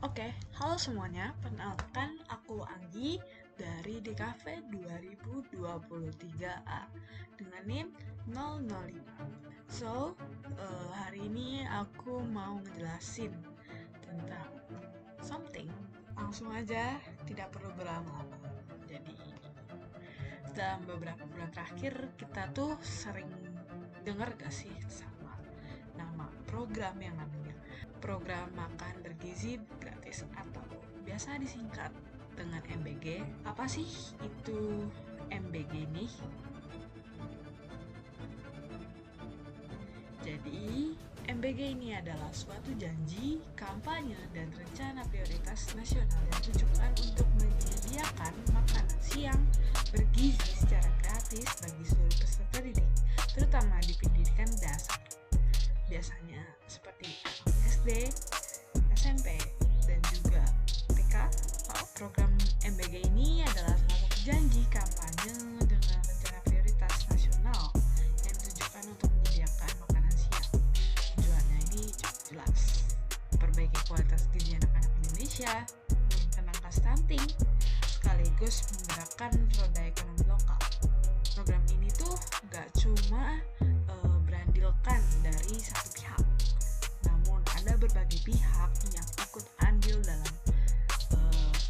Oke, halo semuanya. Perkenalkan, aku Anggi dari DKV 2023A dengan NIM 005. Hari ini aku mau ngejelasin tentang something. Langsung aja, tidak perlu berlama-lama. Jadi, dalam beberapa bulan terakhir kita tuh sering dengar gak sih sama nama program yang namanya program makan bergizi gratis atau biasa disingkat dengan MBG. Apa sih itu MBG nih? Jadi, MBG ini adalah suatu janji, kampanye, dan rencana prioritas nasional yang ditujukan untuk menyediakan makanan siang bergizi secara gratis bagi seluruh peserta didik, terutama di pendidikan dasar. Biasanya seperti SD, SMP, dan juga TK. Program MBG ini adalah salah satu janji kampanye dengan rencana prioritas nasional yang ditujukan untuk menyediakan makanan siang. Tujuannya ini cukup jelas, memperbaiki kualitas gizi anak-anak Indonesia, menurunkan angka stunting, sekaligus menggerakkan roda ekonomi lokal. Program ini tuh gak cuma berandilkan dari satu pihak, namun ada berbagai pihak yang ikut andil dalam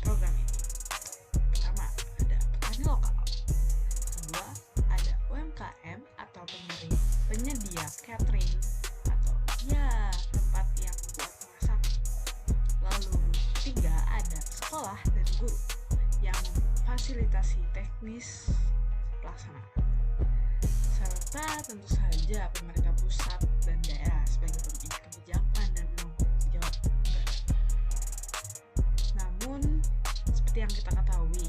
program ini. Pertama, ada petani lokal. Kedua, ada UMKM atau penyedia catering atau tempat yang buat masak. Lalu ketiga, ada sekolah dan guru yang memfasilitasi teknis pelaksanaan, serta tentu saja pemerintah pusat dan daerah sebagai pembidik kebijakan dan penanggung jawab anggaran. Namun, seperti yang kita ketahui,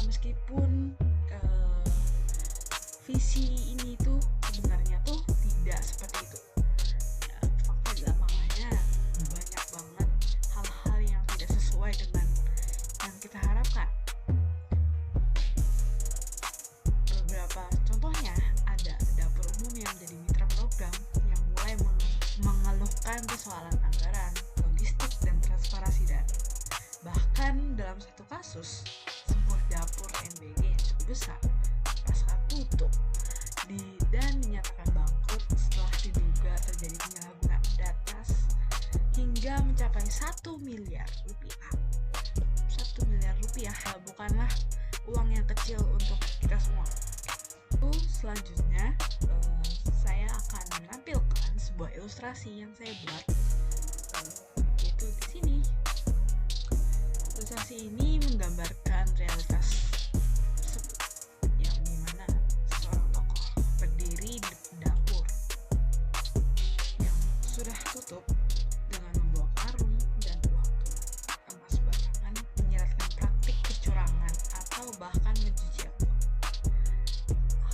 meskipun visi ini tuh sebenarnya tuh tidak seperti itu. Fakta di lapangannya banyak banget hal-hal yang tidak sesuai dengan yang kita harapkan. Beberapa contohnya, ada dapur umum yang menjadi mitra program yang mulai mengeluhkan persoalan anggaran, logistik, dan transparansi data. Bahkan dalam satu kasus, sebuah dapur MBG yang cukup besar pasca tutup dan dinyatakan bangkrut setelah diduga terjadi penyalahgunaan data hingga mencapai 1 miliar rupiah. 1 miliar rupiah bukanlah uang yang kecil untuk kita semua. Selanjutnya, saya akan menampilkan sebuah ilustrasi yang saya buat, yaitu di sini. Ilustrasi ini menggambarkan realitas tersebut, yang dimana seorang tokoh berdiri di dapur yang sudah tutup dengan membawa karung dan uang emas batangan, menyeratkan praktik kecurangan atau bahkan mencuci uang.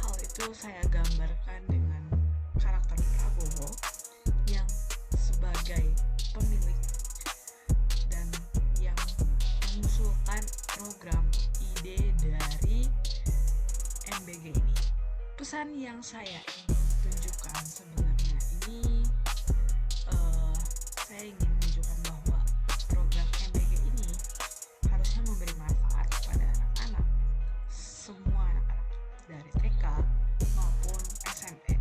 Hal itu saya gambarkan dengan karakter Prabowo yang sebagai pemilik dan yang mengusulkan program ide dari MBG ini. Pesan yang saya ingin tunjukkan sebenarnya ini, saya ingin menunjukkan bahwa program MBG ini harusnya memberi manfaat kepada anak-anak, semua anak-anak dari TK maupun SMP,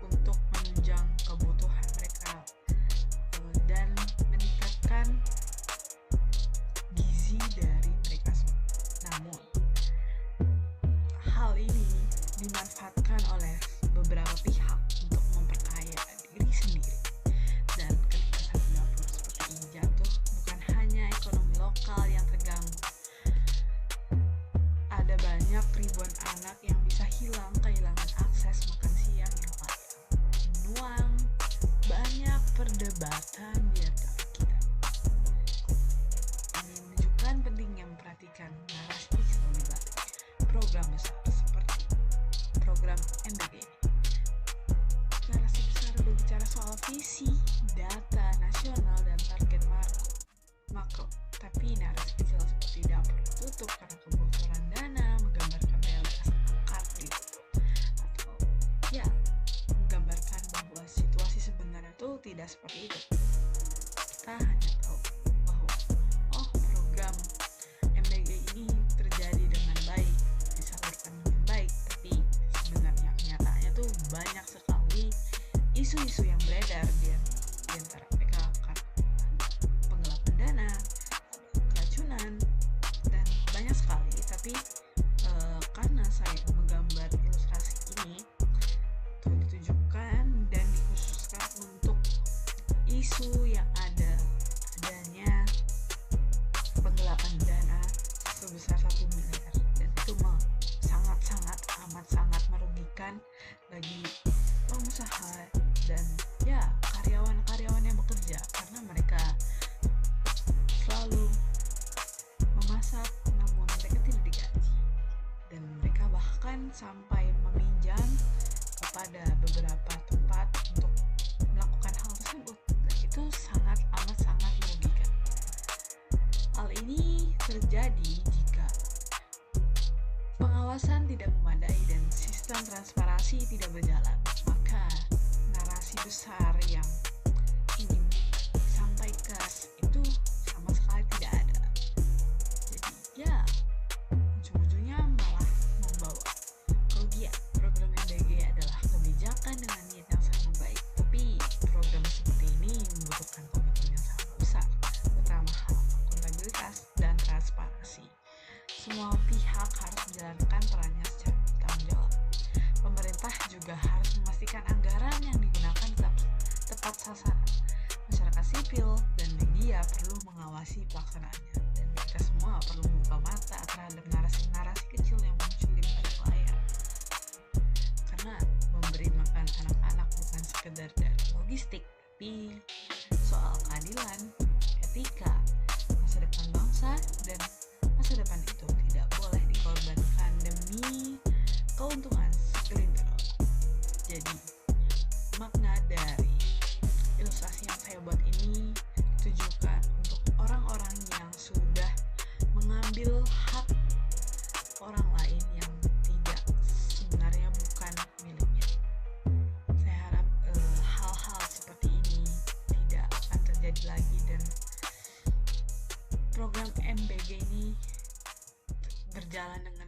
untuk menunjang kebutuhan mereka dan meningkatkan gizi dari mereka semua. Namun, hal ini dimanfaatkan oleh beberapa pihak untuk memperkaya diri sendiri. Dan ketika satu dapur seperti ini jatuh, bukan hanya ekonomi lokal yang terganggu, ada banyak ribuan anak yang bisa kehilangan akses makan siang yang layak. Menuang banyak perdebatan di antara kita. Ini menunjukkan pentingnya memperhatikan narasi lebih baik program besar seperti program MBG ini. Narasi besar berbicara soal visi, data nasional, dan target makro. Tapi narasi kecil seperti dapur tutup karena kebocoran dana menggambarkan realitas akar ditutup, atau menggambarkan bahwa situasi sebenarnya itu tidak seperti itu. Kita hanya tahu bahwa isu-isu yang beredar di antara mereka akan penggelapan dana, keracunan, dan banyak sekali. Tapi karena saya menggambar ilustrasi ini itu ditujukan dan dikhususkan untuk isu yang adanya penggelapan dana sebesar 1 miliar, dan itu sangat-sangat amat sangat merugikan bagi pengusaha dan ya karyawan-karyawan yang bekerja, karena mereka selalu memasak namun mereka tidak digaji, dan mereka bahkan sampai meminjam kepada beberapa tempat untuk melakukan hal tersebut, dan itu sangat amat sangat merugikan. Hal ini terjadi jika pengawasan tidak memadai dan sistem transparansi tidak berjalan, maka narasi besar yang ingin disampaikan itu sama sekali tidak ada. Jadi ya, ujung-ujungnya malah membawa kerugian. Program MBG adalah kebijakan dengan niat yang sangat baik, tapi program seperti ini membutuhkan komitmen yang sangat besar, terutama hal akuntabilitas dan transparansi. Semua pihak harus menjalankan perannya secara bertanggung jawab. Pemerintah juga harus memastikan anggaran yang digunakan tepat sasaran. Masyarakat sipil dan media perlu mengawasi pelaksanaannya, dan kita semua perlu membuka mata terhadap narasi-narasi kecil yang muncul di balik layar. Karena memberi makan anak-anak bukan sekedar dari logistik, tapi soal keadilan, etika, masa depan bangsa, dan masa depan itu tidak boleh dikorbankan demi keuntungan segelintir orang. Jadi, makna dari ilustrasi yang saya buat ini ditujukan untuk orang-orang yang sudah mengambil hak orang lain yang sebenarnya bukan miliknya. Saya harap hal-hal seperti ini tidak akan terjadi lagi, dan program MBG ini berjalan dengan